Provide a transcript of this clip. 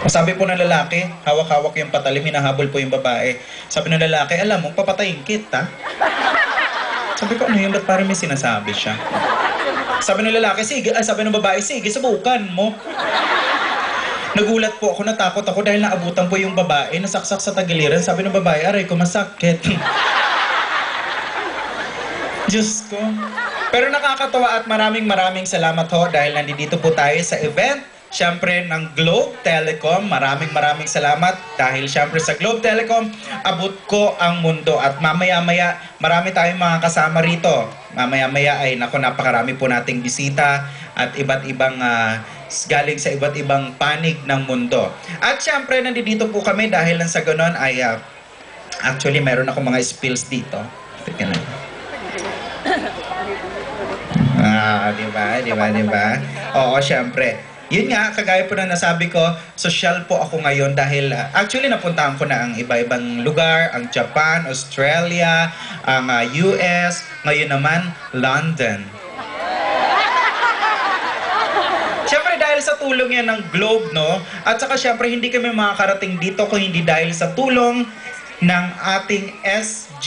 Sabi po ng lalaki, hawak-hawak yung patalim, hinahabol po yung babae. Sabi ng lalaki, alam mo, papatayin kita. Sabi ko, ano yun? Ba't parang may sinasabi siya? Sabi ng lalaki, sige, sabi ng babae, sige, subukan mo. Nagulat po ako, natakot ako dahil naabutan po yung babae, nasaksak sa tagiliran. Sabi ng babae, aray ko, masakit. Diyos ko. Pero nakakatawa at maraming salamat ho dahil nandito po tayo sa event. Siyempre ng Globe Telecom, maraming salamat dahil siyempre sa Globe Telecom, abot ko ang mundo at mamaya-maya marami tayong mga kasama rito. Mamaya-maya ay napakarami po nating bisita at iba't ibang galing sa iba't ibang panig ng mundo. At siyempre nandito po kami dahil lang sa ganon ay actually meron ako mga spills dito. Tingnan. Diba? Oo, siyempre. Yun nga, kagaya po na nasabi ko, social po ako ngayon dahil actually napuntahan ko na ang iba-ibang lugar, ang Japan, Australia, ang US, ngayon naman, London. Siyempre dahil sa tulong yan ng Globe, no? At saka siyempre hindi kami makakarating dito kung hindi dahil sa tulong ng ating SG